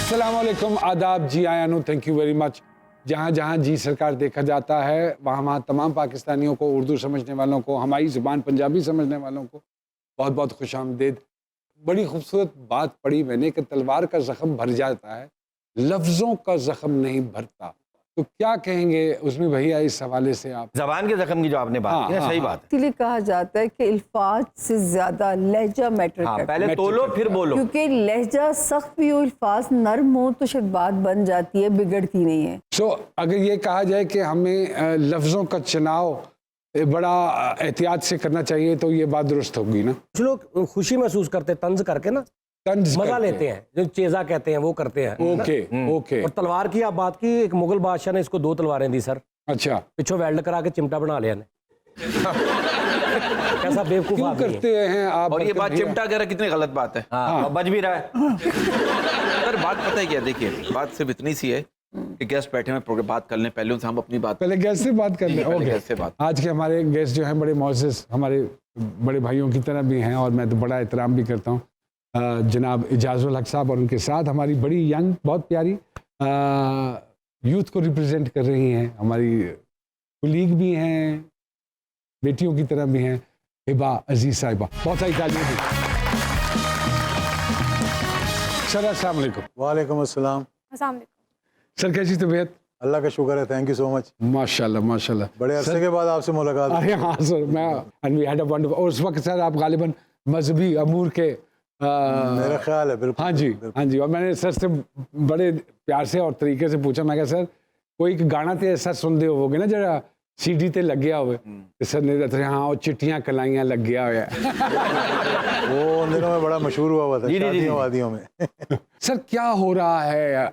अस्सलामुअलैकुम, आदाब जी, आयानु, thank you very much. जहाँ जहाँ जी सरकार देखा जाता है वहाँ वहाँ तमाम पाकिस्तानियों को, उर्दू समझने वालों को, हमारी ज़ुबान पंजाबी समझने वालों को बहुत बहुत खुशामदीद। बड़ी खूबसूरत बात पढ़ी मैंने कि तलवार का ज़ख्म भर जाता है, लफ्ज़ों का ज़ख्म नहीं भरता। तो क्या कहेंगे उसमें भैया इस हवाले से आप? जबान के जख्म की जो आपने बात की ना, सही बात है। इसलिए कहा जाता है कि अल्फाज से ज्यादा लहजा मैटर हाँ, करता है। पहले तोलो फिर बोलो। क्योंकि लहजा सख्त भी हो, अल्फाज नरम हो तो शायद बात बन जाती है, बिगड़ती नहीं है। अगर ये कहा जाए कि हमें लफ्ज़ों का चुनाव बड़ा एहतियात से करना चाहिए तो ये बात दुरुस्त होगी ना? कुछ लोग खुशी महसूस करते हैं तंज करके ना, तंज मजा करके। लेते हैं, जो चेजा कहते हैं वो करते हैं। Okay okay. और तलवार की आप बात की, एक मुगल बादशाह ने इसको 2 तलवारें दी सर, अच्छा, पिछो वेल्ड करा के चिमटा बना लिया ने। कैसा बेवकूफ क्यों आदमी है। करते हैं आप? और ये बरकत बात भैया? चिमटा कह रहा कितनी गलत बात है। हाँ, और बच भी रहा है। सर बात पता है क्या, देखिए बात सिर्फ इतनी सी है कि गेस्ट बैठे हैं, प्रोग्राम बात कर लें, पहले उनसे हम अपनी बात पहले गेस्ट से बात कर लें। पहले ओके। गेस्ट से बात। आज के हमारे गेस्ट जो हैं बड़े मोअज़्ज़ज़, हमारे बड़े भाइयों की तरह भी हैं और मैं तो बड़ा एहतराम भी करता हूँ। जनाब इजाज़ुल हक साहब, और उनके साथ हमारी बड़ी यंग, बहुत प्यारी यूथ को रिप्रेजेंट कर रही हैं, हमारी कुलीग भी हैं, बेटियों की तरह भी हैं, हिबा अजीज़ साहिबा। बहुत सारी तालियां दी। सर अस्सलाम वालेकुम। वालेकुम अस्सलाम। सर कैसी तबीयत? अल्लाह का शुक्र है, थैंक यू सो मच। माशाल्लाह माशाल्लाह। बड़े अरसे के बाद आपसे मुलाकात हुई। अरे हाँ सर, मैं and we had a wonderful. और उस वक्त सर आप गालिबन मजहबी अमूर के मेरा ख्याल है, बिल्कुल। हाँ जी, बिल्कुल। हाँ जी। और मैंने सर से बड़े प्यार से और तरीके से पूछा, मैं कहा सर कोई एक गाना तो ऐसा सुनते होगे ना जरा सीडी ते लग गया हुए? सर ने कहा हाँ, और चिट्ठियाँ कलाइयाँ लग गया हुआ है। वो उन दिनों में बड़ा मशहूर हुआ था, शादियों वादियों में। सर क्या हो रहा है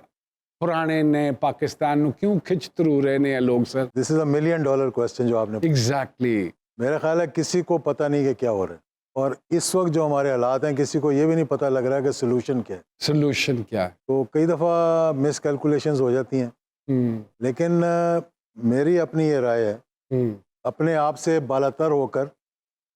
पुराने नए पाकिस्तान में, क्यों खिंच तरू रहे हैं लोग sir? This is $1 million question जो आपने। एग्जैक्टली। मेरा ख्याल है किसी को पता नहीं कि क्या हो रहा है, और इस वक्त जो हमारे हालात हैं किसी को ये भी नहीं पता लग रहा है कि सोल्यूशन क्या है। सोल्यूशन क्या है? तो कई दफ़ा मिस कैलकुलेशंस हो जाती हैं, लेकिन मेरी अपनी ये राय है, अपने आप से बालातर होकर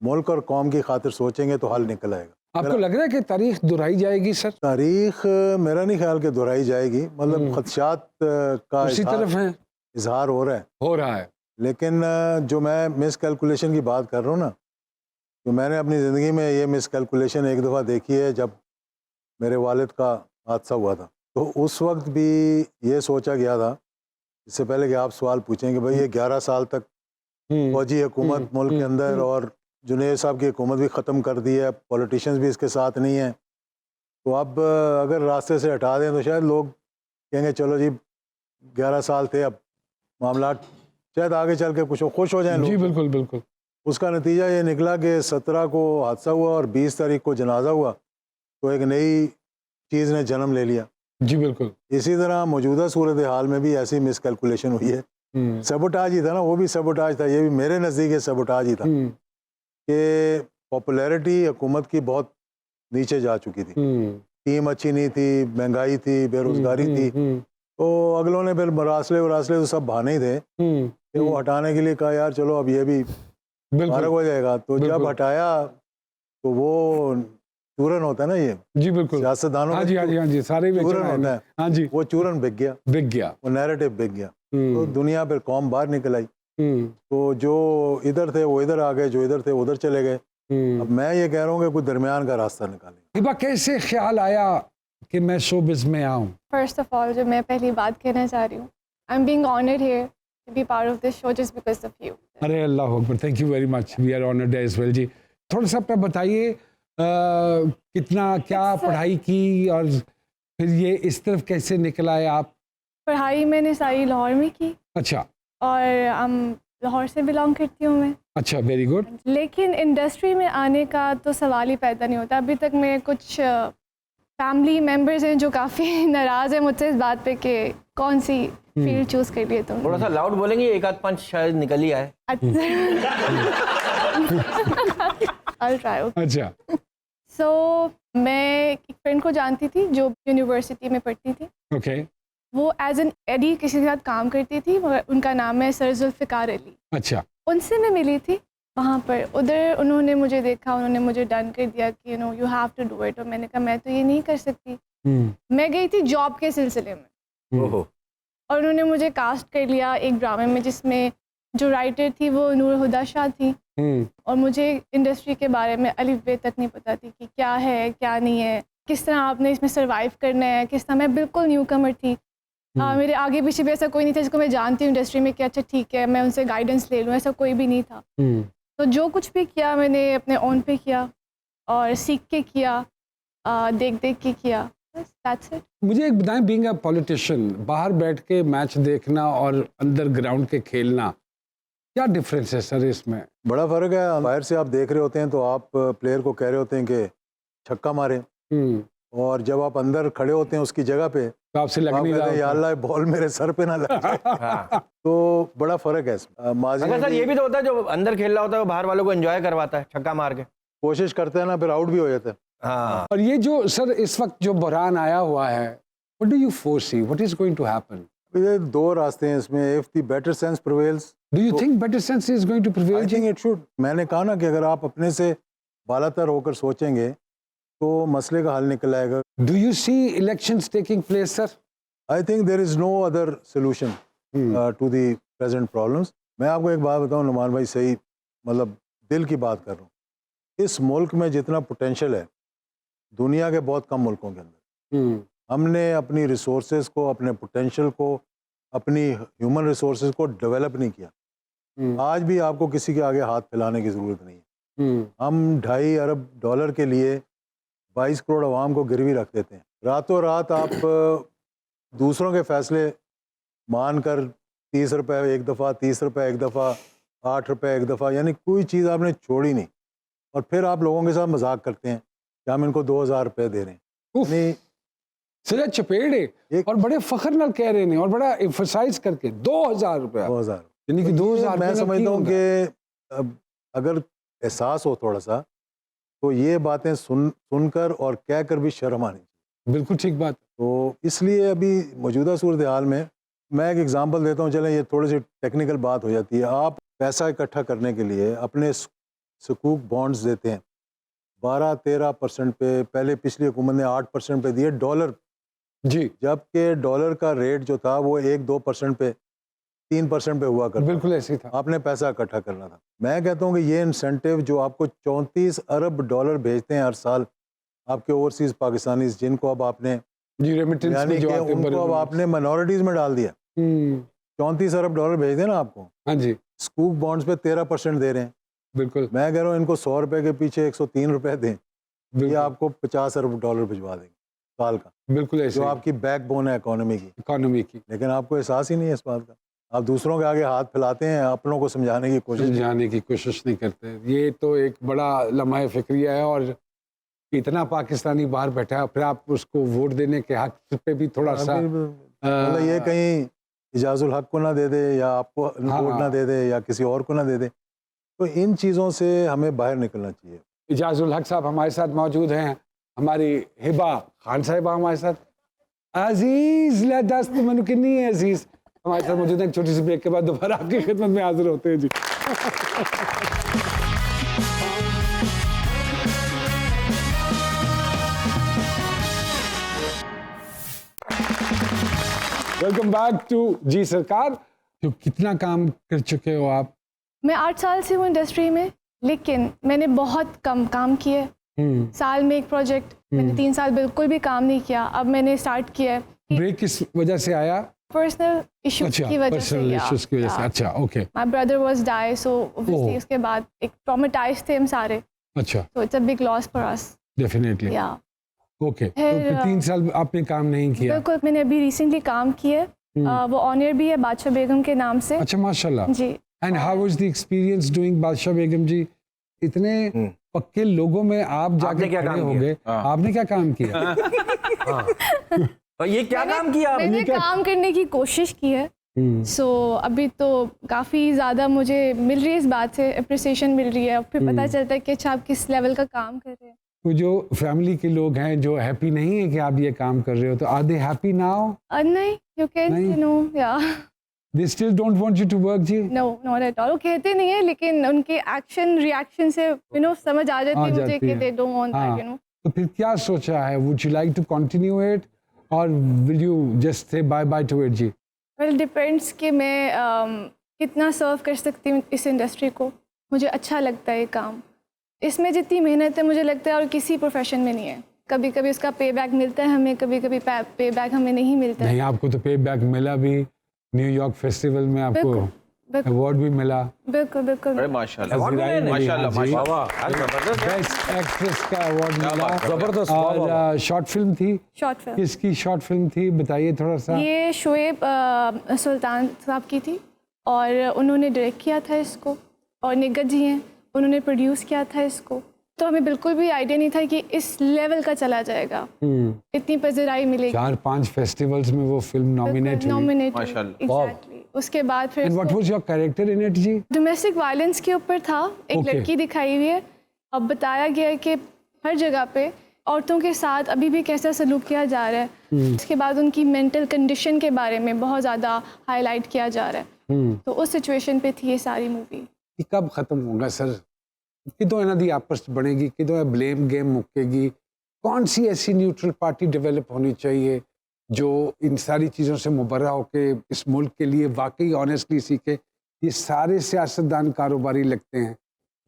मुल्क और कौम की खातिर सोचेंगे तो हल निकल आएगा। आपको लग रहा है कि तारीख दोहराई जाएगी सर? तारीख मेरा नहीं ख्याल कि दोहराई जाएगी, मतलब खदशात का उसी तरफ है, इजहार हो रहा है। लेकिन जो मैं मिस कैलकुलेशन की बात कर रहा हूँ ना, तो मैंने अपनी ज़िंदगी में ये मिस कैलकुलेशन एक दफ़ा देखी है जब मेरे वालिद का हादसा हुआ था। तो उस वक्त भी ये सोचा गया था, इससे पहले कि आप सवाल पूछें कि भाई ये 11 साल तक फौजी हुकूमत मुल्क के अंदर, और जुनैद साहब की हुकूमत भी ख़त्म कर दी है, पॉलिटिशियंस भी इसके साथ नहीं हैं, तो अब अगर रास्ते से हटा दें तो शायद लोग कहेंगे चलो जी 11 साल थे, अब मामला शायद आगे चल के कुछ खुश हो जाएं लोग। जी बिल्कुल बिल्कुल। उसका नतीजा ये निकला कि 17 को हादसा हुआ और 20 तारीख को जनाजा हुआ, तो एक नई चीज़ ने जन्म ले लिया। जी बिल्कुल। इसी तरह मौजूदा सूरत हाल में भी ऐसी मिस कैलकुलेशन हुई है। सबोटाज ही था ना, वो भी सबोटाज था, ये भी मेरे नज़दीक सबोटाज ही था कि पॉपुलैरिटी हुकूमत की बहुत नीचे जा चुकी थी, टीम अच्छी नहीं थी, महंगाई थी, बेरोजगारी थी, तो अगलों ने फिर मरासले तो सब बहाने ही थे कि वो हटाने के लिए कहा यार चलो अब ये भी फर्क हो जाएगा। तो जब हटाया तो वो चूरन होता है ना, ये जी बिल्कुल सियासतदानों हाँ जी हाँ जी हाँ जी, सारे चूरन होता है, हाँ जी, वो चूरन बिक गया, वो नैरेटिव बिक गया, तो दुनिया फिर कौम बाहर निकल आई। तो जो इधर थे वो इधर आ गए, जो इधर थे उधर चले गए। अब मैं ये कह रहा हूँ कि कोई दरमियान का रास्ता निकालें। हिबा कैसे ख्याल आया कि मैं शोबिज़ में आऊँ? फर्स्ट ऑफ ऑल जो मैं पहली बात कहना चाह रही हूँ, I am being honoured here to be part of this show just because of you. अरे अल्लाह अकबर, thank you very much, we are honoured as well जी। थोड़ा सा आप बताइए कितना क्या पढ़ाई की और फिर ये इस तरफ कैसे निकल आए आप? पढ़ाई मैंने सारी लाहौर में की। अच्छा। और लाहौर से बिलोंग करती हूँ मैं। अच्छा, वेरी गुड। लेकिन इंडस्ट्री में आने का तो सवाल ही पैदा नहीं होता। अभी तक मैं कुछ फैमिली मेम्बर्स हैं जो काफ़ी नाराज़ हैं मुझसे इस बात पे कि कौन सी फील्ड चूज़ कर लिए तुम। थोड़ा सा लाउड बोलेंगे, एक आध पंच शायद निकल ही आए। अच्छा। सो मैं एक फ्रेंड को जानती थी जो यूनिवर्सिटी में पढ़ती थी। ओके। वो एज एन एडी किसी के साथ काम करती थी, उनका नाम है सर जुल्फ़िकार अली। अच्छा। उनसे मैं मिली थी वहाँ पर। उधर उन्होंने मुझे देखा, उन्होंने मुझे डन कर दिया कि you have to do it. और मैंने कहा मैं तो ये नहीं कर सकती। मैं गई थी जॉब के सिलसिले में ओहो और उन्होंने मुझे कास्ट कर लिया एक ड्रामे में जिसमें जो राइटर थी वो नूर हुदा शाह थी और मुझे इंडस्ट्री के बारे में अलिफ बे तक नहीं पता थी कि क्या है क्या नहीं है, किस तरह आपने इसमें सरवाइव करना है, किस तरह। मैं बिल्कुल न्यू कमर थी। मेरे आगे पीछे भी ऐसा कोई नहीं था जिसको मैं जानती हूँ इंडस्ट्री में कि अच्छा ठीक है मैं उनसे गाइडेंस ले लूँ, ऐसा कोई भी नहीं था। तो जो कुछ भी किया मैंने अपने ओन पे किया और सीख के किया, देख देख के किया। That's it. मुझे एक बताएं, बीइंग अ पॉलिटिशियन, बाहर बैठ के मैच देखना और अंदर ग्राउंड के खेलना, क्या डिफरेंस है सर इसमें? बड़ा फ़र्क है। बाहर से आप देख रहे होते हैं तो आप प्लेयर को कह रहे होते हैं कि छक्का मारे, और जब आप अंदर खड़े होते हैं उसकी जगह पे तो आपसे लग आप नहीं कहते रहा हैं या होता। अल्लाह बॉल मेरे सर पे ना लग जाए। तो बड़ा फ़र्क है इसमें। माजी अगर में सर भी ये भी तो होता है जो अंदर खेल रहा होता है वो बाहर वालों को एंजॉय करवाता है छक्का मार के। कोशिश करते हैं ना, फिर आउट भी हो जाता है। हाँ और ये जो सर इस वक्त जो बहरान आया हुआ है, what do you foresee, what is going to happen? ये दो रास्ते हैं इसमें। If the better sense prevails, do you think better sense is going to I prevail? Think it should. मैंने कहा ना कि अगर आप अपने से बालातर होकर सोचेंगे तो मसले का हल निकल आएगा। Do you see elections taking place sir? I think there is no other solution to the present problems. मैं आपको एक बात बताऊं नुमान भाई, सही मतलब दिल की बात कर रहा हूँ। इस मुल्क में जितना पोटेंशियल है दुनिया के बहुत कम मुल्कों के अंदर। हमने अपनी रिसोर्सेज को, अपने पोटेंशियल को, अपनी ह्यूमन रिसोर्सेज को डेवलप नहीं किया। आज भी आपको किसी के आगे हाथ फैलाने की ज़रूरत नहीं है। हम $2.5 अरब के लिए 22 करोड़ आवाम को गिरवी रख देते हैं। रातों रात आप दूसरों के फैसले मानकर 30 रुपए एक दफ़ा, 30 रुपए एक दफ़ा, 8 रुपए एक दफ़ा, यानी कोई चीज़ आपने छोड़ी नहीं, और फिर आप लोगों के साथ मजाक करते हैं कि हम इनको 2000 रुपये दे रहे हैं। यानी सिरा चपेड़े एक- और बड़े फख्र नाल कह रहे हैं और बड़ा एम्फसाइज करके 2000 रुपया, 2000 यानी कि 2000 मैं रुपया समझता हूँ की कि अब अगर एहसास हो थोड़ा सा तो ये बातें सुनकर और कहकर भी शर्म आनी चाहिए। बिल्कुल ठीक बात। तो इसलिए अभी मौजूदा सूरत हाल में मैं एक एग्जांपल देता हूँ। चलें ये थोड़ी सी टेक्निकल बात हो जाती है। आप पैसा इकट्ठा करने के लिए अपने सुकूक बॉन्ड्स देते हैं 12-13% पे, पहले पिछली हुकूमत ने 8% पे दिए डॉलर, जी जबकि डॉलर का रेट जो था वो 1-2% पे, 3% पे हुआ करता बिल्कुल ऐसे ही था। आपने पैसा इकट्ठा करना था। मैं कहता हूँ कि ये इंसेंटिव जो आपको 34 अरब डॉलर भेजते हैं हर साल आपके ओवरसीज पाकिस्तानी, जिनको अब आपने जी रेमिटेंस यानी में जो कि आते हैं उनको अब आपने माइनॉरिटीज में डाल दिया। 34 अरब डॉलर भेज देना आपको, हाँ जी स्कूक बॉन्ड्स पे 13% दे रहे हैं। बिल्कुल मैं कह रहा हूँ इनको 100 रुपए के पीछे 103 रुपए दें, ये बिल्कुल आपको 50 अरब डॉलर भिजवा देंगे साल का, बिल्कुल ऐसे जो आपकी बैकबोन है इकोनॉमी की। इकोनॉमी की लेकिन आपको एहसास ही नहीं है इस बात का। आप दूसरों के आगे हाथ फैलाते हैं, अपनों को समझाने की कोशिश नहीं। जाने की कोशिश नहीं करते। ये तो एक बड़ा लम्हा फिक्रिया है, और इतना पाकिस्तानी बाहर बैठा है, फिर आप उसको वोट देने के हक पे भी थोड़ा सा मतलब ये कहीं इजाजुल हक को ना दे दे, या आपको वोट ना दे दे, या किसी और को ना दे दे। तो इन चीज़ों से हमें बाहर निकलना चाहिए। इजाजुल हक साहब हमारे साथ मौजूद हैं, हमारी हिबा खान साहिबा हमारे साथ, अजीज दस्त मनु किन्नी है अजीज हमारे साथ मौजूद हैं। एक छोटी सी ब्रेक के बाद दोबारा आपकी खिदमत में हाजिर होते हैं जी। वेलकम बैक टू जी सरकार। तो कितना काम कर चुके हो आप? मैं 8 साल से हूँ इंडस्ट्री में, लेकिन मैंने बहुत कम काम किए। साल में एक प्रोजेक्ट, मैंने 3 साल बिल्कुल भी काम नहीं किया। अब मैंने स्टार्ट किया है। ब्रेक किस वजह से आया? पर्सनल इश्यूज अच्छा, की वजह से। पर्सनल इश्यूज की वजह से। अच्छा, okay. My brother was die, so obviously oh. उसके बाद एक ट्रॉमेटाइज थे हम सारे, अच्छा, so it's a big loss for us. Definitely. Yeah okay, तो फिर, फिर 3 साल आपने काम नहीं किया? बिल्कुल, मैंने अभी रिसेंटली काम किया है। वो ऑनर भी है बादशाह बेगम के नाम से। अच्छा, माशाल्लाह। जी। And how was the experience doing Badshah Begum जी? इतने पक्के लोगों में आप जाके आपने क्या खड़े काम हो किया? गए, हाँ। आपने क्या काम किया? और ये क्या काम किया आपने? मैंने काम करने की कोशिश की है। सो अभी तो काफ़ी ज़्यादा मुझे मिल रही है इस बात से, अप्रिसिएशन मिल रही है। फिर पता चलता है कि अच्छा आप किस लेवल का काम कर रहे हैं। तो जो फैमिली के लोग हैं जो हैप्पी नहीं है कि आप ये काम कर रहे हो, तो आर दे हैप्पी नाउ? नहीं, यू कैन नहीं? नो, या they still don't want you to work ji? No, not at all. वो कहते नहीं है, लेकिन उनके एक्शन रिएक्शन से समझ आ जाती आ है मुझे जाती कि है। दे डोंट वांट हाँ। दैट, तो फिर क्या सोचा है? Would you like to continue it और will you just say bye bye to it जी? वेल डिपेंड्स कि मैं कितना सर्व कर सकती हूँ इस इंडस्ट्री को। मुझे अच्छा लगता है ये काम, इसमें जितनी मेहनत है मुझे लगता है और किसी प्रोफेशन में नहीं है। कभी कभी उसका पे बैक मिलता है हमें, कभी कभी पे बैक हमें नहीं मिलता है। नहीं, आपको तो पे बैक मिला भी, न्यूयॉर्क फेस्टिवल में आपको बिल्कुल अवार्ड भी मिला। बिल्कुल बिल्कुल। अरे माशाल्लाह अज़राइल अली माशाल्लाह हाजी, माशाल्लाह। बेस्ट एक्ट्रेस का अवार्ड मिला। जबरदस्त, वाह, वाह, वाह। और शॉर्ट फिल्म थी, शॉर्ट फिल्म किसकी शॉर्ट फिल्म थी बताइए थोड़ा सा। ये शोएब सुल्तान साहब की थी और उन्होंने डायरेक्ट किया था इसको, और निगत जी हैं उन्होंने प्रोड्यूस किया था इसको। तो हमें बिल्कुल भी आइडिया नहीं था कि इस लेवल का चला जाएगा, इतनी पज़ीराई मिलेगी। 4-5 फेस्टिवल्स में वो फिल्म नॉमिनेट हुई। नॉमिनेट माशाल्लाह। एग्जैक्टली। उसके बाद फिर and what was your character in it ji? Domestic violence के ऊपर था। एक Okay. लड़की दिखाई हुई है। अब बताया गया है कि हर जगह पे औरतों के साथ अभी भी कैसा सलूक किया जा रहा है। उसके बाद उनकी मेंटल कंडीशन के बारे में बहुत ज़्यादा हाईलाइट किया जा रहा है। तो उस सिचुएशन पे थी ये सारी मूवी। ये कब खत्म होगा सर? कितों इन्हां दी आपस च बनेगी, कितों ब्लेम गेम मुक्केगी? कौन सी ऐसी न्यूट्रल पार्टी डेवलप होनी चाहिए जो इन सारी चीज़ों से मुबर्रा होके इस मुल्क के लिए वाकई ऑनेस्टली सीखे? ये सारे सियासतदान कारोबारी लगते हैं,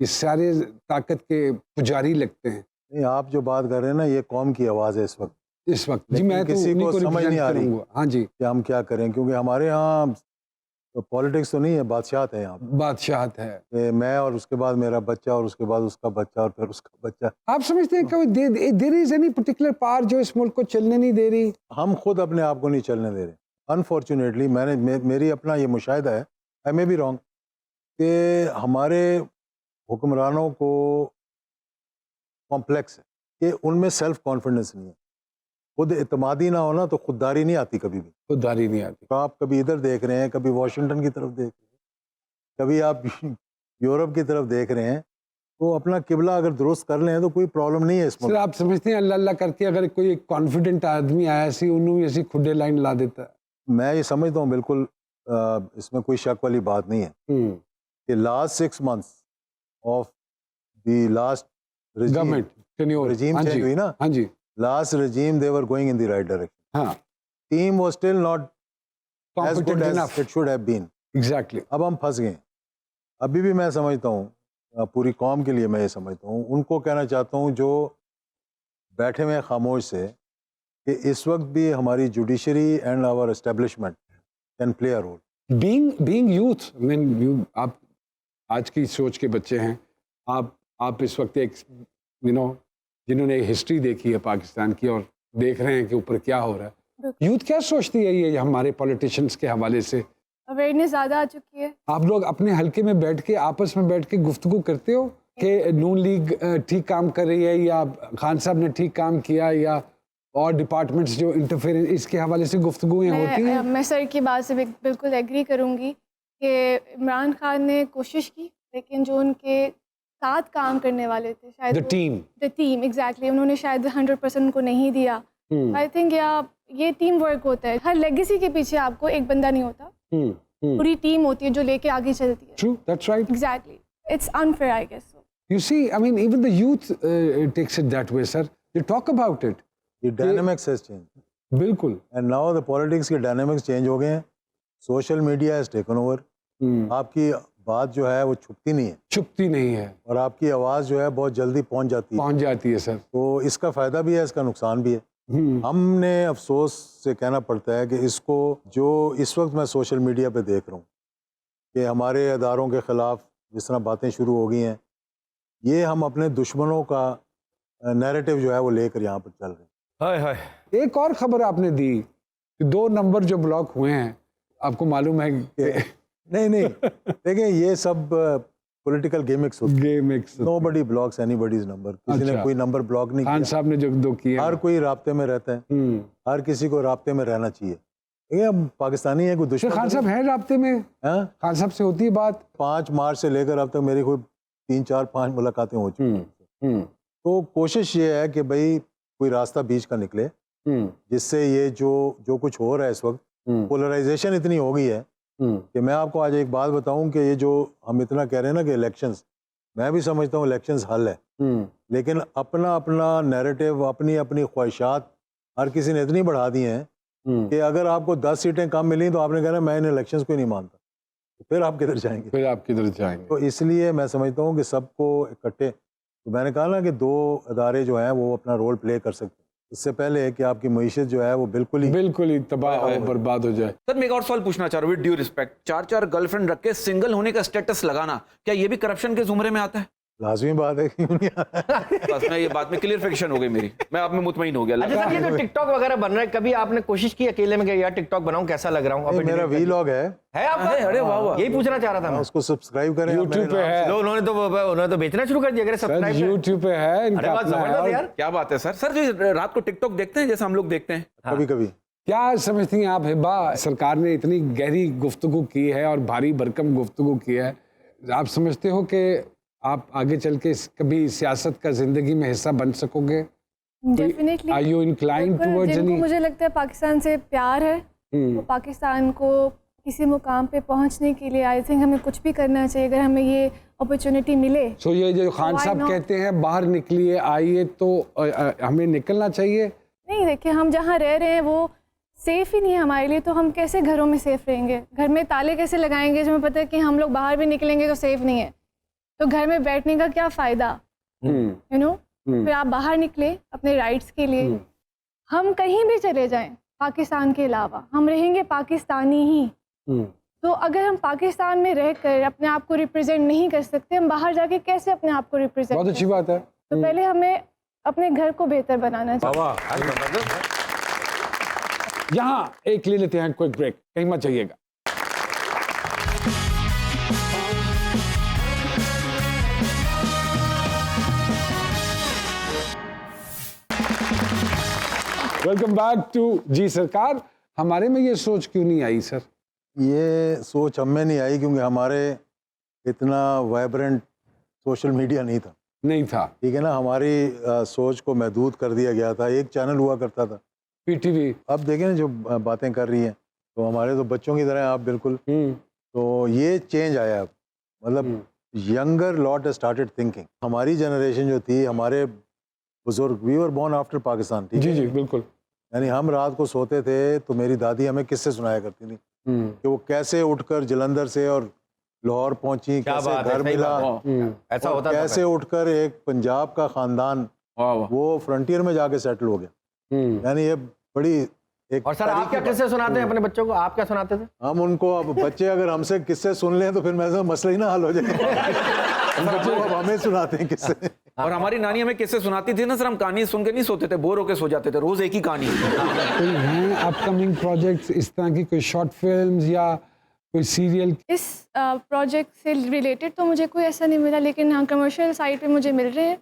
ये सारे ताकत के पुजारी लगते हैं नहीं, आप जो बात कर रहे हैं ना, ये कौम की आवाज़ है इस वक्त इस वक्त। जी लेकिन मैं तो किसी उन्हीं को को समझ रिप्रेजेंट नहीं आ रही। करूंगा। हाँ जी, कि हम क्या करें, क्योंकि हमारे यहाँ तो पॉलिटिक्स तो नहीं है, बादशाहत है यहाँ पे। बादशाहत है। कि मैं और उसके बाद मेरा बच्चा और उसके बाद उसका बच्चा और फिर उसका बच्चा। आप समझते हैं कि there is any particular power जो इस मुल्क को चलने नहीं दे रही? हम खुद अपने आप को नहीं चलने दे रहे। अनफॉर्चुनेटली मेरी अपना ये मुशाहिदा है, आई मे बी रॉन्ग, कि हमारे हुक्मरानों को कॉम्प्लेक्स है कि उनमें सेल्फ कॉन्फिडेंस नहीं है। खुद इतमादी ना होना तो खुददारी नहीं आती कभी भी। खुददारी नहीं आती। तो आप कभी इधर देख रहे हैं, कभी वॉशिंगटन की तरफ देख रहे हैं, कभी आप यूरोप की तरफ देख रहे हैं, तो अपना किबला अगर दुरुस्त कर लें तो कोई प्रॉब्लम नहीं है सर इसमें। आप समझते हैं अल्लाह अल्लाह करके अगर कोई एक कॉन्फिडेंट आदमी आया सी उन्होंने ऐसी खुदे लाइन ला देता है? मैं ये समझता हूँ बिल्कुल, इसमें कोई शक वाली बात नहीं है कि last 6 months of the last government tenure regime हाँ change जी, हुई ना, हाँ जी, last regime they were going in the right direction. हाँ, Team was still not as good competent as enough. it should have been. Exactly. अब हम फंस गए। अभी भी मैं समझता हूँ, पूरी कौम के लिए मैं ये समझता हूँ, उनको कहना चाहता हूँ जो बैठे हुए हैं खामोश से, कि इस वक्त भी हमारी judiciary and our establishment can play a role. Being youth, आप आज की सोच के बच्चे हैं, आप इस वक्त एक जिन्होंने हिस्ट्री देखी है पाकिस्तान की और देख रहे हैं कि ऊपर क्या हो रहा है, यूथ क्या सोचती है ये हमारे पॉलिटिशियंस के हवाले से? अवेयरनेस ज़्यादा आ चुकी है। आप लोग अपने हलके में बैठ के आपस में बैठ के गुफ्तगू करते हो कि नून लीग ठीक काम कर रही है या खान साहब ने ठीक काम किया या और डिपार्टमेंट्स जो इंटरफेरेंस, इसके हवाले से गुफ्तगूएं होती हैं? मैं सर की बात से बिल्कुल एग्री करूंगी कि इमरान खान ने कोशिश की, लेकिन जो उनके साथ काम करने वाले थे शायद द टीम एग्जैक्टली उन्होंने शायद 100% उनको नहीं दिया। आई थिंक ये टीम वर्क होता है। हर लेगेसी के पीछे आपको एक बंदा नहीं होता, पूरी टीम होती है जो लेके आगे चलती है। True, that's right. Exactly, it's unfair I guess. You see, I mean, even the youth takes it that way, sir. They talk about it. The dynamics has changed. बिल्कुल। And now the politics के dynamics change हो गए हैं। Social media has taken over. आपकी बात जो है वो छुपती नहीं है चुपती नहीं है और आपकी आवाज़ जो है बहुत जल्दी पहुंच जाती है। सर। तो इसका फ़ायदा भी है, इसका नुकसान भी है। हमने अफसोस से कहना पड़ता है कि इसको जो इस वक्त मैं सोशल मीडिया पे देख रहा हूँ कि हमारे अदारों के ख़िलाफ़ जिस तरह बातें शुरू हो गई हैं, ये हम अपने दुश्मनों का नैरेटिव जो है वो लेकर यहाँ पर चल रहे हैं। हाय हाय। एक और खबर आपने दी कि 2 नंबर जो ब्लॉक हुए हैं, आपको मालूम है कि नहीं देखिए, ये सब पॉलिटिकल गेमिक्स होती है। गेमिक्स नोबडी ब्लॉक्स एनीबॉडीज नंबर। किसी ने अच्छा। कोई नंबर ब्लॉक नहीं खान किया। साहब ने जो 2 किए हर कोई राब्ते में रहता है, हर किसी को राब्ते में रहना चाहिए। ये हम पाकिस्तानी है, कोई दुश्मन खान साहब हैं राब्ते में? हाँ? खान साहब से होती है बात? 5 मार्च से लेकर अब तक मेरी कोई 3, 4, 5 मुलाकातें हो चुकी हैं। तो कोशिश ये है कि भाई कोई रास्ता बीच का निकले, जिससे ये जो कुछ हो रहा है इस वक्त, पोलराइजेशन इतनी हो गई है कि मैं आपको आज एक बात बताऊं कि ये जो हम इतना कह रहे हैं ना कि इलेक्शंस, मैं भी समझता हूँ इलेक्शंस हल है, लेकिन अपना अपना नैरेटिव, अपनी अपनी ख्वाहिशात हर किसी ने इतनी बढ़ा दी हैं कि अगर आपको 10 सीटें कम मिली तो आपने कहना मैं इन इलेक्शंस को ही नहीं मानता, तो फिर आप किधर जाएंगे? फिर आप किधर जाएंगे? तो इसलिए मैं समझता हूँ कि सबको इकट्ठे, तो मैंने कहा ना कि 2 अदारे जो हैं वो अपना रोल प्ले कर सकते हैं, इससे पहले कि आपकी मईशत जो है वो बिल्कुल ही तबाह और बर्बाद हो जाए। सर मैं एक और सवाल पूछना चाह रहा हूँ, विद ड्यू रिस्पेक्ट, 4 गर्लफ्रेंड रख के सिंगल होने का स्टेटस लगाना, क्या ये भी करप्शन के जुमरे में आता है? लाजमी बात है क्यों नहीं आता? बस मैं ये बात में क्लियरिफिकेशन हो गई मेरी, मैं आप में मुतमईन हो गया। अच्छा सर, ये जो टिकटॉक वगैरह बन रहा है, कभी आपने कोशिश की अकेले में कि यार टिकटॉक बनाऊं, कैसा लग रहा हूँ? नहीं, मेरा वीलॉग है आपका? अरे वाह वाह, यही पूछना चाह रहा था मैं। उसको सब्सक्राइब करें यूट्यूब पे है, उन्होंने तो बेचना शुरू कर दिया। अगर सर सब्सक्राइब यूट्यूब पे है, अरे इनका बात अपना है। जबरदस्त और यार। क्या बात है सर। सर जो रात को टिकटॉक देखते हैं जैसे हम लोग देखते हैं, कभी कभी क्या समझती हैं आप हिब्बा, सरकार ने इतनी गहरी गुफ्तगू की है और भारी भरकम गुफ्तगू की है, आप समझते हो कि आप आगे चल के कभी सियासत का जिंदगी में हिस्सा बन सकोगे? Definitely. Are you inclined towards जिनको एनी? मुझे लगता है पाकिस्तान से प्यार है, वो पाकिस्तान को किसी मुकाम पे पहुंचने के लिए आई थिंक हमें कुछ भी करना चाहिए अगर हमें ये अपॉर्चुनिटी मिले। सो ये जो खान Why साहब not? कहते हैं बाहर निकलिए आइए, तो हमें निकलना चाहिए। नहीं, देखिए हम जहाँ रह रहे हैं वो सेफ ही नहीं है हमारे लिए, तो हम कैसे घरों में सेफ रहेंगे? घर में ताले कैसे लगाएंगे जब हमें पता है कि हम लोग बाहर भी निकलेंगे तो सेफ नहीं है? तो घर में बैठने का क्या फ़ायदा? यू नो, फिर आप बाहर निकले अपने राइट्स के लिए। हम कहीं भी चले जाएं पाकिस्तान के अलावा, हम रहेंगे पाकिस्तानी ही। तो अगर हम पाकिस्तान में रहकर अपने आप को रिप्रेजेंट नहीं कर सकते, हम बाहर जाके कैसे अपने आप को रिप्रेजेंट? बहुत अच्छी बात है। तो पहले हमें अपने घर को बेहतर बनाना चाहिए। यहाँ एक ले लेते हैं क्विक ब्रेक, कहीं मत जाइएगा। वेलकम बैक टू जी सरकार। हमारे में ये सोच क्यों नहीं आई सर? ये सोच हमें नहीं आई क्योंकि हमारे इतना वाइब्रेंट सोशल मीडिया नहीं था। नहीं था। ठीक है ना, हमारी सोच को महदूद कर दिया गया था। एक चैनल हुआ करता था पीटीवी। अब देखें ना जो बातें कर रही हैं, तो हमारे तो बच्चों की तरह आप बिल्कुल। तो ये चेंज आया, मतलब यंगर लॉट स्टार्टेड थिंकिंग। हमारी जनरेशन जो थी, हमारे बुजुर्ग, we were born after Pakistan, ठीक जी है? जी बिल्कुल। यानी हम रात को सोते थे तो मेरी दादी हमें किस्से सुनाया करती थी कि वो कैसे उठकर जलंधर से और लाहौर पहुंची, कैसे घर मिला, ऐसा और होता था कैसे उठकर एक पंजाब का खानदान वो फ्रंटियर में जाके सेटल हो गया। यानी ये बड़ी एक। और सर आप क्या किस्से सुनाते हैं अपने बच्चों को? आप क्या सुनाते थे? हम उनको, अब बच्चे अगर हमसे किस्से सुन लें तो फिर मैं मसला ही ना हल हो जाए। हम बच्चों को अब हमें सुनाते हैं किस्से। और हमारी नानी हमें किससे सुनाती थी ना सर, हम कहानी सुन के नहीं सोते थे, बोर होके सो जाते थे, रोज एक ही कहानी। कोई हैं अपकमिंग प्रोजेक्ट्स इस तरह की, कोई शॉर्ट फिल्म्स या कोई सीरियल? इस प्रोजेक्ट से रिलेटेड तो मुझे कोई ऐसा नहीं मिला, लेकिन हाँ कमर्शियल साइड पे मुझे मिल रहे हैं,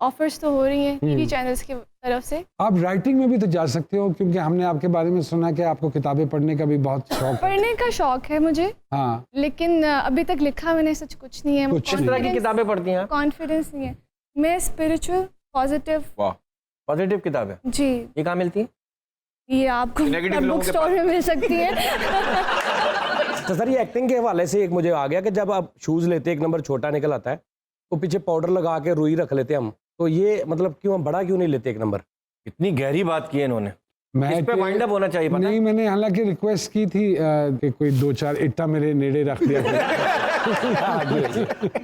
ऑफर्स तो हो रही हैं टीवी चैनल्स की तरफ से। आप राइटिंग में भी तो जा सकते हो, क्योंकि हमने आपके बारे में सुना कि आपको किताबें पढ़ने का भी बहुत शौक है। पढ़ने का शौक है मुझे, हाँ, लेकिन अभी तक लिखा मैंने सच कुछ नहीं है। कुछ किस तरह की किताबें पढ़ती हैं आप? कॉन्फिडेंस नहीं है। मैं स्पिरिचुअल पॉजिटिव। वाह, पॉजिटिव किताबें जी, ये कहाँ मिलती है? ये आपको Negative लोगों बुक के स्टोर में मिल सकती है। तो सर ये एक्टिंग के हवाले से एक मुझे आ गया कि जब आप शूज लेते एक नंबर छोटा निकल आता है तो पीछे पाउडर लगा के रुई रख लेते हैं हम, तो ये मतलब क्यों हम बड़ा क्यों नहीं लेते एक नंबर? इतनी गहरी बात की है इन्होंने। मैं इस पे वाइंड अप होना चाहिए, पता है? नहीं, मैंने हालांकि रिक्वेस्ट की थी कि कोई 2-4 इट्टा मेरे नेड़े रख दिया करें।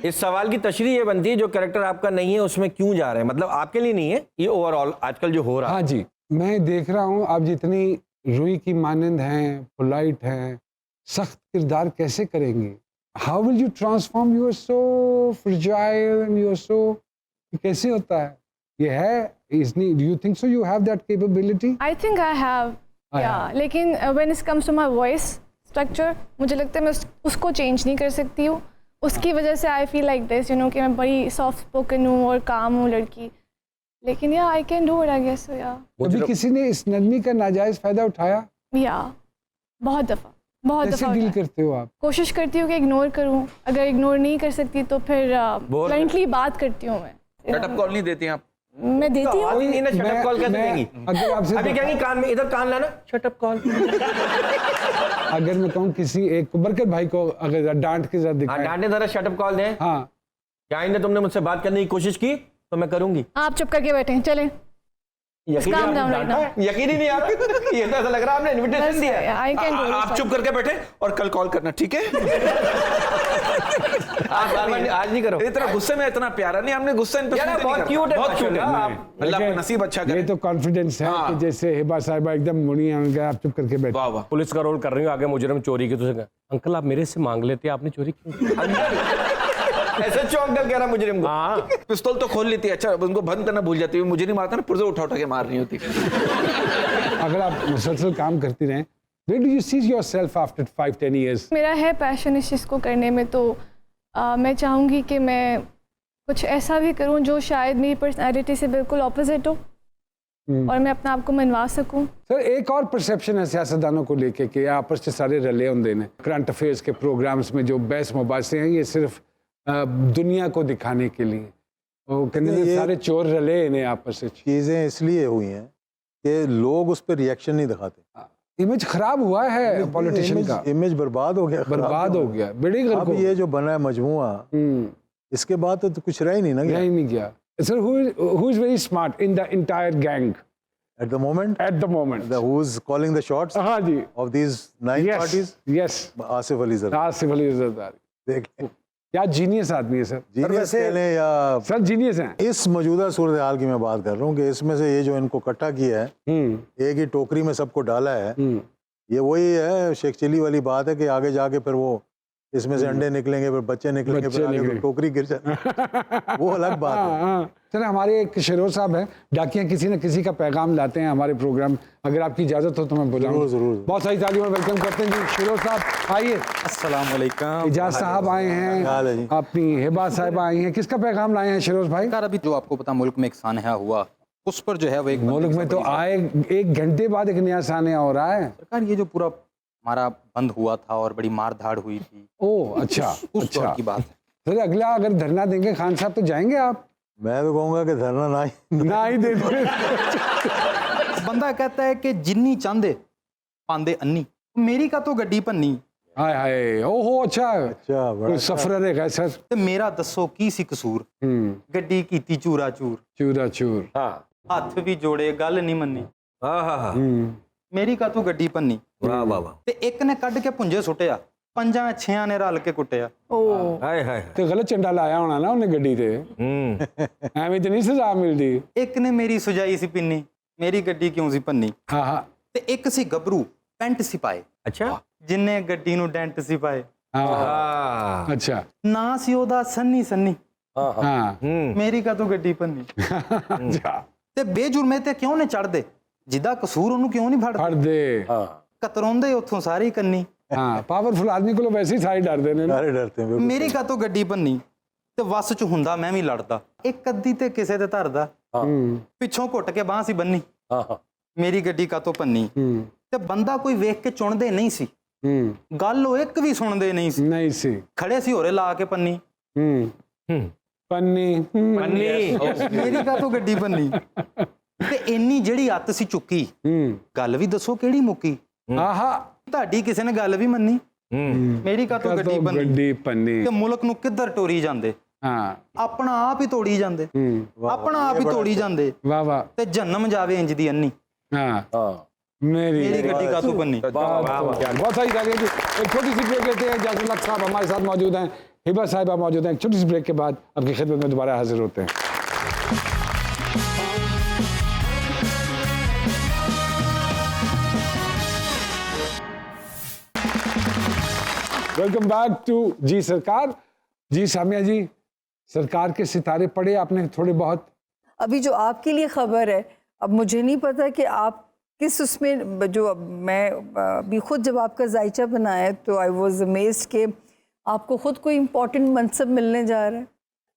इस सवाल की तशरीह ये बनती है, जो कैरेक्टर आपका नहीं है उसमें क्यों जा रहे हैं? मतलब आपके लिए नहीं है, ये ओवरऑल आजकल जो हो रहा है। हाँ जी, मैं देख रहा हूँ आप जितनी रुई की मानंद हैं, पोलाइट हैं, सख्त किरदार कैसे करेंगे? How will you transform? You are so fragile and you are so, कैसे होता है? ये है, इसनी, do you think so you have that capability? I think I have, yeah, लेकिन when it comes to my voice structure, मुझे लगता है मैं उसको चेंज नहीं कर सकती हूँ। उसकी वजह से आई feel like this, you know, कि मैं बड़ी सॉफ्ट स्पोकन हूँ और काम हूँ लड़की, लेकिन या I can do it, I guess. कभी किसी ने इस नरमी का नाजायज फायदा उठाया? या बहुत दफ़ा, बहुत कैसे दफ़ा डील करते हो आप? कोशिश करती हूँ कि इग्नोर करूँ, अगर इग्नोर नहीं कर सकती तो फिर ब्लंटली बात करती हूँ मैं। सेटअप कॉल नहीं देती आप? मैं देती हूँ। आवाज़ ही नहीं ना, शटअप कॉल कैसे देंगी? अगर आपसे अभी कहेंगी कान में, इधर कान लाना, शटअप कॉल। अगर मैं कहूँ किसी एक बरकत भाई को अगर डांट के साथ दिखाएं, डांटे जरा शटअप कॉल दें। हाँ, क्या आइंदा तुमने मुझसे बात करने की कोशिश की तो मैं करूंगी। आप चुप करके बैठे हैं, चलें। यकीन Calm नहीं down right डांटा है? यकीन ही नहीं आ रहा। ये तो ऐसा लग रहा है आपने इनविटेशन दिया है। I can't do this. आप चुप करके बैठे और कल कॉल करना, ठीक है? आप आज नहीं करो। इतना गुस्से में इतना प्यारा नहीं, हमने गुस्से में यार बहुत क्यूट है, बहुत क्यूट है। माशाल्लाह। आप अल्लाह आपका नसीब अच्छा करे। ये तो कॉन्फिडेंस है हाँ। कि जैसे हिबा साहिबा एकदम मुड़ी हैं, आप चुप करके बैठे। वाह वाह। पुलिस का रोल कर रही हूँ, आगे मुजरिम चोरी की, तो उसे कहा, अंकल आप मेरे से मांग लेते, आपने चोरी क्यों की? ऐसे चौंक कर कह रहा मुजरिम को। हाँ, पिस्तौल तो खोल लेती है, अच्छा उनको बंद करना भूल जाती है, मुझे नहीं मारता ना, पुर्जे उठा उठा के मार रही होती। अगर आप मुसलसल काम करती रहें, where do you see yourself after 5-10 years? मेरा है पैशन इस चीज़ को करने में, तो मैं चाहूँगी कि मैं कुछ ऐसा भी करूँ जो शायद मेरी पर्सनैलिटी से बिल्कुल ऑपोजिट हो और मैं अपने आप को मनवा सकूँ। सर एक और परसेप्शन है सियासतदानों को लेके कि आपस में सारे रले होंगे ने करंट अफेयर्स के प्रोग्राम्स में जो बहस मुबासे हैं ये सिर्फ दुनिया को दिखाने के लिए, वो कहते हैं ये- सारे चोर रले इन्हें आपस में। चीज़ें इसलिए हुई हैं कि लोग उस पर रिएक्शन नहीं दिखाते। इमेज खराब हुआ है पॉलिटिशियन का, इमेज बर्बाद हो गया, खराब बर्बाद हो गया बड़ी अब गलत ये जो बना है मजमुआ, इसके बाद तो कुछ रह ही नहीं ना रह ही नहीं गया। Sir who is very smart in the entire gang at the moment, at the moment? Who is calling the shots हाँ जी, of these 9 parties? Yes Asif Ali Zardari. Asif Ali Zardari देख लें, क्या जीनियस आदमी है सर। जीनियस कह लें या सर जीनियस हैं। इस मौजूदा सूरत हाल की मैं बात कर रहा हूँ कि इसमें से ये जो इनको इकट्ठा किया है, एक ही टोकरी में सबको डाला है, ये वही है शेख चिली वाली बात है कि आगे जाके फिर वो इसमें से अंडे निकलेंगे, फिर बच्चे निकलेंगे, बच्चे फिर आगे निकलेंगे। फिर टोकरी गिर जाए, वो अलग बात है। हाँ। सर हमारे एक शिरोर साहब हैं, डाकिया किसी न किसी का पैगाम लाते हैं हमारे प्रोग्राम, अगर आपकी इजाजत हो तो मैं बुलाऊं। जरूर। बहुत सारी तालियों में वेलकम करते हैं जी। शिरोर साहब आइए। अस्सलाम वालेकुम। इजाज साहब आए क्या हाल है जी? हैं, अपनी हिबा साहिबा आई हैं, किसका पैगाम लाए हैं शिरोर भाई? सरकार, अभी जो आपको पता मुल्क में एक सानहा हुआ, उस पर जो है वो एक मुल्क में तो आए 1 घंटे बाद एक नया सानिया हो रहा है। सरकार, ये जो पूरा हमारा बंद हुआ था और बड़ी मार धाड़ हुई थी, ओह अच्छा उस अच्छा। दौर की बात है। सर अगला अगर धरना देंगे खान साहब तो जाएंगे आप? मैं तो कहूँगा कि धरना ना ही ना ही दे दे। बंदा कहता है कि जिन्नी चांदे पांदे अन्नी, मेरी का तो गड्डी भन्नी हाय हाय ओहो अच्छा अच्छा बड़ा कोई सफर है सर। ते मेरा दसो की सी कसूर, गड्डी कीती चूरा चूर, चूरा चूर। हाँ, हथ भी जोड़े गल नहीं मन्नी, हाँ हाँ हाँ, मेरी का तो गड्डी भन्नी। वाह वाह वाह, ते एक ने कढ़ के पुंजे सुटिया, 5-6 ने रल के कुटिया। ओह हाय हाय, ਤੇ ਗਲਤ ਝੰਡਾ ਲਾਇਆ ਹੋਣਾ ਨਾ ਉਹਨੇ ਗੱਡੀ ਤੇ, ਐਵੇਂ ਤੇ ਨਹੀਂ ਸਜ਼ਾ ਮਿਲਦੀ। एक ने मेरी सुजाई सी पिन्नी, मेरी गड्डी क्यों सी भन्नी। ਹਾਂ ਹਾਂ ते एक सी गबरू पेंट सी पाए, अच्छा जिन्ने गड्डी नू डेंट सी पाए। ਹਾਂ हाँ, ਅੱਛਾ ना सी ओदा सन्नी सन्नी, हाँ, हाँ। ਹਾਂ मेरी का तो गड्डी भन्नी। ਅੱਛਾ ते बेजुर्मे ते क्यों ने चढ़दे, जिदा कसूर ओनू क्यों नहीं फड़दे। ਫੜ ਦੇ। हाँ, कतरौंदे उथों सारी कन्नी, ਹਾਂ ਪਾਵਰਫੁਲ ਆਦਮੀ ਕੋਲੋਂ ਵੈਸੇ ਹੀ ਸਾਰੇ ਡਰਦੇ ਨੇ ਨਾ। सारे डरते हैं बिल्कुल। मेरी का तो गड्डी भन्नी। ते वस च हुंदा मैं भी लड़दा, एक अद्धी ते किसे ते धरदा, पिछों घुट के बांह सी बन्नी, हाँ, हाँ। मेरी गड्डी का तो भन्नी। ते बंदा कोई वेख के चुनदे नहीं सी, गल ओ एक भी सुनदे नहीं सी, ਨਹੀਂ ਸੀ। खड़े सी होरे ला के पन्नी, ਪੰਨੀ पन्नी, मेरी का तो गड्डी भन्नी। ते इन्नी ਜਿਹੜੀ ਅੱਤ ਸੀ ਚੁੱਕੀ, ਗੱਲ ਵੀ ਦੱਸੋ ਕਿਹੜੀ ਮੁੱਕੀ। ਆਹਾ ਤੁਹਾਡੀ ਕਿਸੇ ਨੇ ਗੱਲ ਵੀ ਮੰਨੀ, ਮੇਰੀ ਕਾ ਤੋਂ ਗੱਡੀ ਬੰਨੀ। ਗੱਡੀ ਪੰਨੀ। ਤੇ ਮੁਲਕ ਨੂੰ ਕਿੱਧਰ ਟੋਰੀ ਜਾਂਦੇ, ਹਾਂ ਆਪਣਾ ਆਪ ਹੀ ਤੋੜੀ ਜਾਂਦੇ, ਆਪਣਾ ਆਪ ਹੀ ਤੋੜੀ ਜਾਂਦੇ। ਵਾਹ ਵਾਹ ਤੇ ਜਨਮ ਜਾਵੇ ਇੰਜ ਦੀ ਅੰਨੀ, हाँ हाँ। मेरी ਮੇਰੀ ਗੱਡੀ ਕਾ ਤੋਂ ਬੰਨੀ। बहुत सारी तालियां जी। एक छोटी सी ब्रेक लेते हैं। जाजुल हक साहब हमारे साथ मौजूद हैं, हिबा साहिबा मौजूद हैं। एक छोटी सी ब्रेक के बाद आपकी खिदमत में दोबारा हाजिर होते हैं। वेलकम बैक टू जी सरकार। जी सामिया जी, सरकार के सितारे पढ़े आपने थोड़े बहुत? अभी जो आपके लिए खबर है, अब मुझे नहीं पता कि आप किस उसमें, जो मैं अभी खुद जब आपका जायचा बनाया तो आई वॉज अमेज्ड कि आपको खुद कोई इम्पोर्टेंट मनसब मिलने जा रहा है।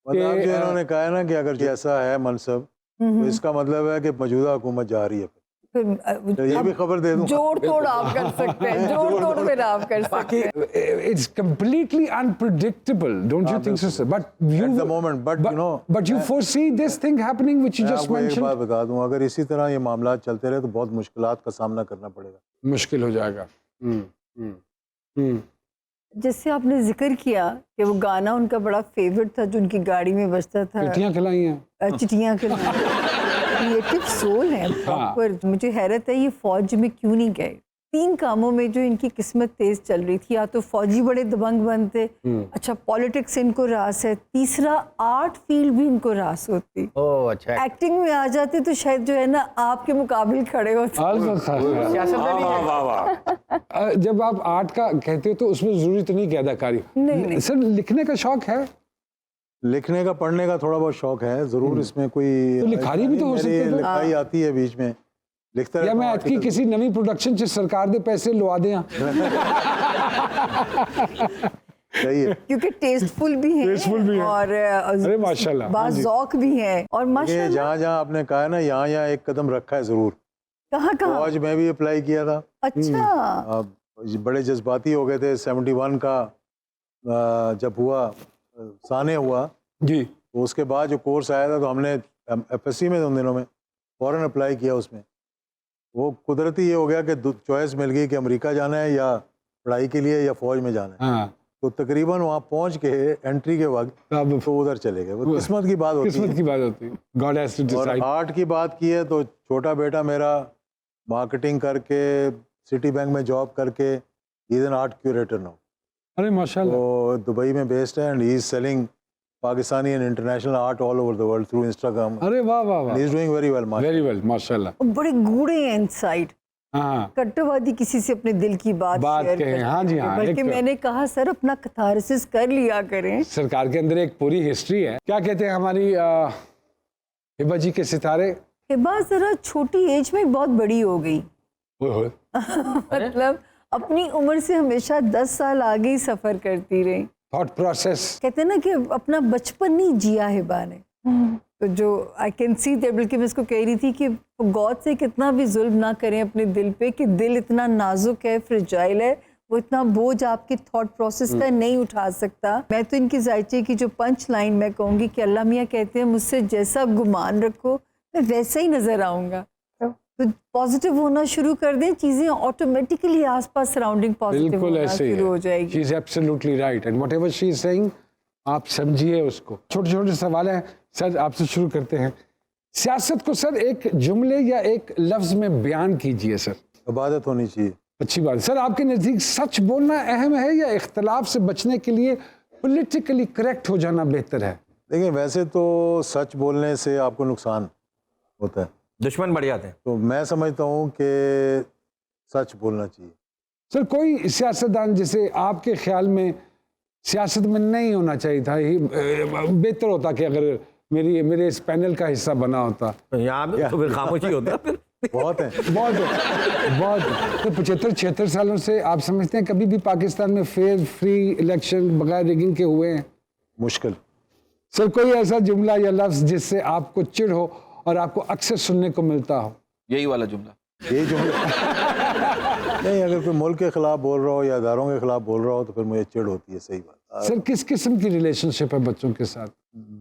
मतलब जो इन्होंने कहा है ना कि अगर ऐसा है मनसब, तो इसका मतलब है कि मौजूदा हुकूमत जा रही है। फिर तो ये भी खबर दे दूं। जोड़ तोड़ आप कर सकते हैं, जोड़ तोड़ फिर आप कर सकते हैं। It's completely unpredictable, don't you think so, sir? But you, At the moment, but you know, but you foresee this thing happening, which you मैं just आपको एक बात mentioned. बता दूं, अगर इसी तरह ये मामला चलते रहे तो बहुत मुश्किलात का सामना करना पड़ेगा। मुश्किल हो जाएगा। जैसे आपने जिक्र किया कि वो गाना उनका बड़ा फेवरेट था जो उनकी गाड़ी में बजता था, चिट्ठियाँ खिलाई हैं। चिट्ठियाँ के क्रिएटिव सोल है प्रॉपर। मुझे हैरत है ये फौज में क्यों नहीं गए। 3 कामों में जो इनकी किस्मत तेज चल रही थी, या तो फौजी बड़े दबंग बनते, अच्छा पॉलिटिक्स इनको रास है, तीसरा आर्ट फील्ड भी इनको रास होती, ओह अच्छा। एक्टिंग में आ जाते तो शायद जो है ना आपके मुकाबले खड़े होते। जब आप आर्ट का कहते हो तो उसमें जरूरी तो नहीं कि अदाकारी। नहीं। सर लिखने का शौक है? लिखने का, पढ़ने का थोड़ा बहुत शौक है जरूर। इसमें कोई तो लिखारी भी तो हो सकती है ना? लिखाई आती है बीच में, लिखता या रहता मैं हूँ आपकी article। किसी नवी प्रोडक्शन से सरकार दे पैसे लुआ दें। सही है। क्योंकि टेस्टफुल भी हैं Tasteful भी हैं। और अरे माशाल्लाह, हाँ जी। बाज़ौक़ भी हैं और ये माशाल्लाह। जहाँ जहाँ आपने कहा है ना, यहाँ यहाँ एक कदम रखा है जरूर। कहाँ कहाँ? फौज में भी अप्लाई किया था। अच्छा। अब बड़े जज्बाती हो गए थे। 71 का जब हुआ, साने हुआ, जी। तो उसके बाद जो कोर्स आया था तो हमने FSC में उन दिनों में फ़ौरन अप्लाई किया। उसमें वो कुदरती ये हो गया कि चॉइस मिल गई कि अमेरिका जाना है या पढ़ाई के लिए या फौज में जाना है। हाँ। तो तकरीबन वहाँ पहुँच के एंट्री के वक्त अब तो उधर चले गए। वो किस्मत की बात होती किस्मत है। की बात होती है। गॉड हैज टू और डिसाइड। आर्ट की बात की है तो छोटा बेटा मेरा मार्केटिंग करके सिटी बैंक में जॉब करके he is an art curator now. अरे माशाल्लाह। वो दुबई में बेस्ड है and he is selling Pakistani and international art all over the world through Instagram. अरे वाह वाह वाह। He is doing very well. Very well माशाल्लाह। और बड़े गूढ़े हैं इनसाइड। हाँ कट्टरवादी किसी से अपने दिल की बात शेयर कहें। करते हाँ जी हैं। हाँ। बल्कि एक मैंने कहा सर अपना कैथारसिस कर लिया करें। सरकार के अंदर एक पूरी हिस्ट्री है। क्या कहते हैं हमारी हिबा जी के सितारे? हिबा जरा छोटी एज में बहुत बड़ी हो गई। ओए होए। मतलब अपनी उम्र से हमेशा 10 साल आगे ही सफर करती रही। Thought process. कहते हैं ना कि अपना बचपन नहीं जिया हिबा ने। तो जो आई कैन सी दैट, बल्कि मैं इसको कह रही थी कि गॉड से कितना भी जुल्म ना करें अपने दिल पे, कि दिल इतना नाजुक है, फ्रिजाइल है, वो इतना बोझ आपके थॉट प्रोसेस का नहीं उठा सकता। मैं तो इनकी जायचे की जो पंच लाइन मैं कहूँगी कि अल्लाह मियाँ कहते हैं मुझसे जैसा गुमान रखो मैं वैसा ही नजर आऊँगा। तो पॉजिटिव होना शुरू कर दें, चीज़ें ऑटोमेटिकली आसपास सराउंडिंग पॉजिटिव बिल्कुल होना ऐसे ही शुरू हो है। जाएगी। She is absolutely right and whatever she is saying आप समझिए उसको। छोटे छोटे सवाल हैं सर, आपसे शुरू करते हैं। सियासत को सर एक जुमले या एक लफ्ज में बयान कीजिए सर। इबादत होनी चाहिए। अच्छी बात सर। आपके नज़दीक सच बोलना अहम है या इख्तलाफ से बचने के लिए पॉलिटिकली करेक्ट हो जाना बेहतर है? देखिए वैसे तो सच बोलने से आपको नुकसान होता है, दुश्मन बढ़ जाते हैं। तो मैं समझता हूँ कि सच बोलना चाहिए। सर कोई सियासतदान जिसे आपके ख्याल में सियासत में नहीं होना चाहिए था, ही बेहतर होता कि अगर मेरे इस पैनल का हिस्सा बना होता? यहाँ पे तो फिर खामोशी होता फिर। बहुत है। बहुत बहुत। तो 75-76 सालों से आप समझते हैं कभी भी पाकिस्तान में फेयर फ्री इलेक्शन बगैर रिगिंग के हुए हैं? मुश्किल। सर कोई ऐसा जुमला या लफ्ज जिससे आपको चिढ़ हो और आपको अक्सर सुनने को मिलता हो? यही वाला जुमला। यही जो नहीं, अगर कोई मुल्क के खिलाफ बोल रहा हो या इदारों के खिलाफ बोल रहा हो तो फिर मुझे चिढ़ होती है। सही बात। सर किस किस्म की रिलेशनशिप है बच्चों के साथ?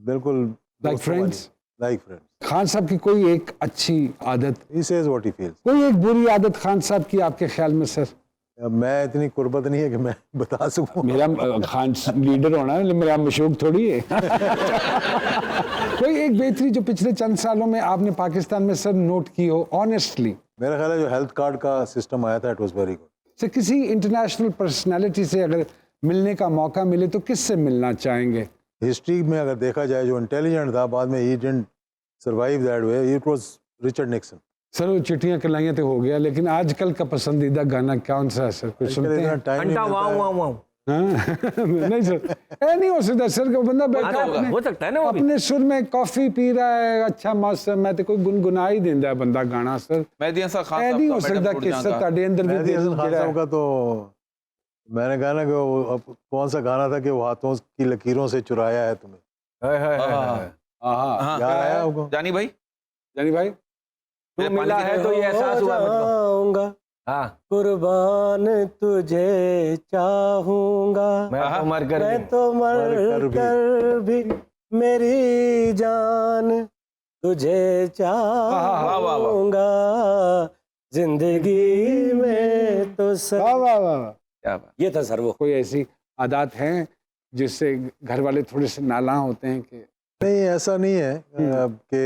बिल्कुल like friends? Like friends. Khan साहब की कोई एक अच्छी आदत, he says what he feels. कोई एक बुरी आदत खान साहब की आपके ख्याल में सर? मैं इतनी कुर्बत नहीं है कि मैं बता सकूं। मेरा खान लीडर होना है, मेरा मशूक थोड़ी है। कोई एक बेहतरी जो पिछले चंद सालों में आपने पाकिस्तान में सर नोट की हो ऑनेस्टली? मेरा ख्याल है जो हेल्थ कार्ड का सिस्टम आया था, it was very good. Sir किसी इंटरनेशनल पर्सनालिटी से अगर मिलने का मौका मिले तो किससे मिलना चाहेंगे? हिस्ट्री में अगर देखा जाए जो इंटेलिजेंट था, बाद में he didn't survive that way, it was Richard Nixon. Sir वो चिट्ठियां खिलाइयां तो हो गया, लेकिन आजकल का पसंदीदा गाना कौन सा है सर? कुछ सुनते हैं? टाइम घंटा वाव वाव वाव। हाँ? नहीं सर, ऐ नहीं हो सकता सर। को बंदा बैठा हाँ, अपने- हो सकता है ना वो भी। अपने सुर में कॉफी पी रहा है, अच्छा मौसम, मैं तो कोई गुनगुना ही देंदा है बंदा गाना सर। मेहदी हसन खान ऐ साहब नहीं का हो मैडम सकता टूट कि जान सर का। ताड़े अंदर भी मेहदी हसन खान दिल साहब का तो मैंने कहा ना कि वो अब कौन सा गाना था कि वो हाथों की लकीरों से चुराया है तुम्हें। हाय, हाय, हाय, हाँ, हाय। हाँ, याद आया आपको? जानी भाई, जानी भाई तू मेरे मिला पानी की है तो ये एहसास हुआ मुझको। जाऊंगा, हाँ कुर्बान तुझे चाहूंगा, मैं तो मर कर मैं भी। तो मर कर भी मेरी जान तुझे चाहूंगा, जिंदगी में तो वाह सब। वाह वाह वाह। क्या बात। ये था सर वो। कोई ऐसी आदत हैं जिससे घर वाले थोड़े से नालां होते हैं कि नहीं, ऐसा नहीं है कि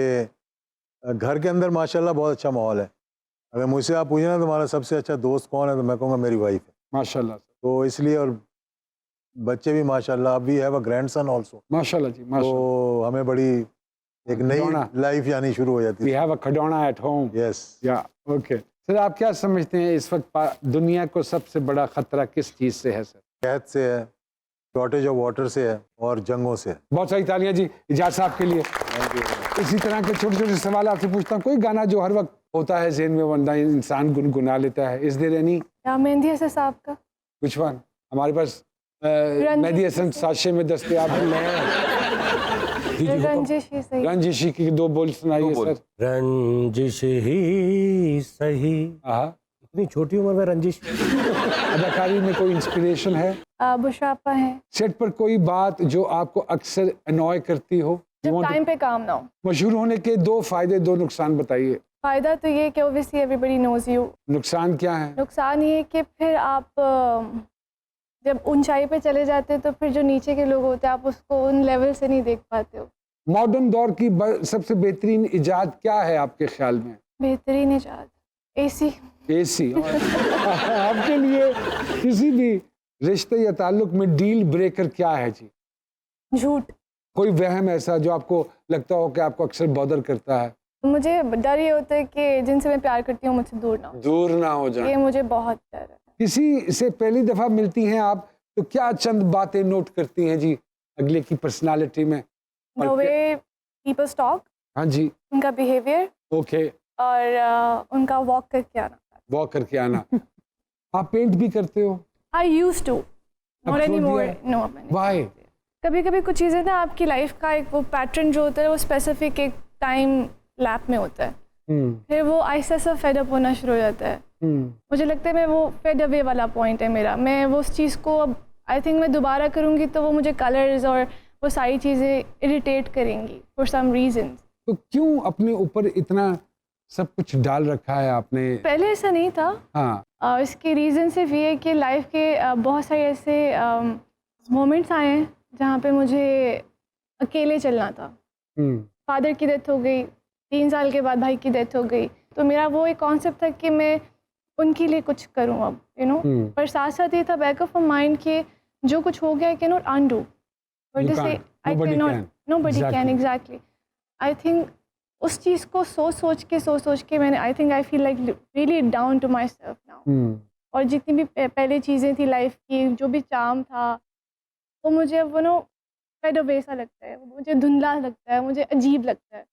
घर के अंदर माशाल्लाह बहुत अच्छा माहौल है। अगर मुझसे आप पूछे ना तुम्हारा सबसे अच्छा दोस्त कौन है, तो मैं कहूँगा मेरी वाइफ है। माशाल्लाह तो इसलिए, और बच्चे भी माशाल्लाह, we have a grandson also. माशाल्लाह जी, माशाल्लाह। तो हमें बड़ी एक खिलौना। नई लाइफ यानी शुरू हो जाती वी है। हैव अ खिलौना एट होम। यस। या ओके सर, आप क्या समझते हैं इस वक्त दुनिया को सबसे बड़ा खतरा किस चीज़ से है सर? कहत से है, शॉर्टेज ऑफ वाटर से है, और जंगों से है। बहुत सारी तालियां जी इजाज साहब के लिए। इसी तरह के छोटे छोटे सवाल आपसे पूछता हूँ। कोई गाना जो हर वक्त होता है ज़हन में, बंदा इंसान गुनगुना लेता है, इज देयर एनी? या मेहंदी हसन साहब का व्हिच वन? हमारे पास रंजिश मेहदी हसन साशे में दस्तयाब है। रंजिश ही सही। रंजिशी की दो बोल सुनाइए दो बोल। सर। रंजिश ही सही, हाँ, इतनी छोटी उम्र में रंजिश। अदाकारी में कोई इंस्पिरेशन है? बुशापा है। सेट पर कोई बात जो आपको अक्सर अनॉय करती हो? जब टाइम पे काम ना हो। मशहूर होने के 2 फायदे 2 नुकसान बताइए। फ़ायदा तो ये कि ओबियसली एवरीबडी नोज यू। नुकसान क्या है? नुकसान ये कि फिर आप जब ऊंचाई पे चले जाते हैं तो फिर जो नीचे के लोग होते हैं आप उसको उन लेवल से नहीं देख पाते हो। मॉडर्न दौर की सबसे बेहतरीन इजाद क्या है आपके ख्याल में? बेहतरीन इजाद एसी। एसी। आपके लिए किसी भी रिश्ते या ताल्लुक में डील ब्रेकर क्या है जी? झूठ। कोई वहम ऐसा जो आपको लगता हो कि आपको अक्सर बॉदर करता है? मुझे डर ये होता है कि जिनसे मैं प्यार करती हूँ मुझसे दूर ना हो। दूर ना हो जाए। ये मुझे बहुत डर है। किसी से पहली दफा मिलती हैं आप तो क्या चंद बातें नोट करती हैं जी अगले की पर्सनालिटी में? द वे पीपल टॉक, हाँ जी, उनका बिहेवियर ओके। और उनका वॉक करके आना। वॉक करके आना। आप पेंट भी करते हो? I used to, not any more. No. Why? कभी कभी कुछ चीज़ें ना आपकी लाइफ का एक वो पैटर्न जो होता है वो स्पेसिफिक एक टाइम लैप में होता है, फिर वो आहिस्ता सा फेड अप होना शुरू हो जाता है। मुझे लगता है मैं वो फेड अवे वाला पॉइंट है मेरा। मैं वो उस चीज़ को अब आई थिंक मैं दोबारा करूँगी तो वो मुझे कलर्स और वो सारी चीज़ें इरिटेट करेंगी फॉर सम रीजन। तो क्यों अपने ऊपर इतना सब कुछ डाल रखा है आपने? पहले ऐसा नहीं था। हाँ। इसके रीज़न सिर्फ ये है कि लाइफ के बहुत सारे ऐसे मोमेंट्स आए हैं जहाँ पे मुझे अकेले चलना था। फादर की डेथ हो गई, 3 साल के बाद भाई की डेथ हो गई, तो मेरा वो एक कॉन्सेप्ट था कि मैं उनके लिए कुछ करूं अब, यू नो। पर साथ साथ ये था बैक ऑफ माइंड कि जो कुछ हो गया I can not undo, but this I can not, nobody can. Exactly. I think उस चीज़ को सोच सोच के मैंने I think I feel like really down to my self now. और जितनी भी पहले चीज़ें थी लाइफ की, जो भी चार्म था, वो मुझे वो नो फेड अवे सा लगता है, मुझे धुंधला लगता है, मुझे अजीब लगता है।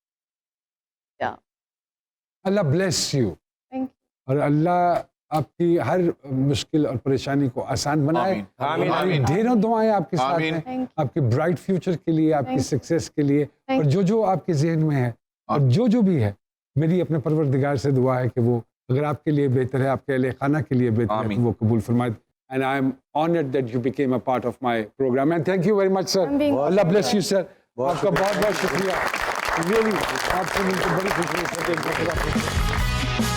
अल्लाह ब्लेस यू। Thank you. और अल्लाह आपकी हर मुश्किल और परेशानी को आसान बनाए। आमीन। आमीन, हमारी आमीन। ढेरों दुआएं आपके साथ आमीन। हैं, थैंक आपके ब्राइट फ्यूचर के लिए, आपकी Thank- सक्सेस के लिए, Thank और जो आपके जहन में है और जो भी है, मेरी अपने परवरदिगार से दुआ है कि वो अगर आपके लिए बेहतर है, आपके अहले खाना के लिए बेहतर है, तो आमीन। वो कबूल फरमाए। And I am honoured that you became a part of my programme and thank you very much sir. I'm being- अल्लाह ब्लेस यू सर। बहुत आपका बहुत बहुत शुक्रिया। रियली आपसे मिलकर बड़ी खुशी हुई सर।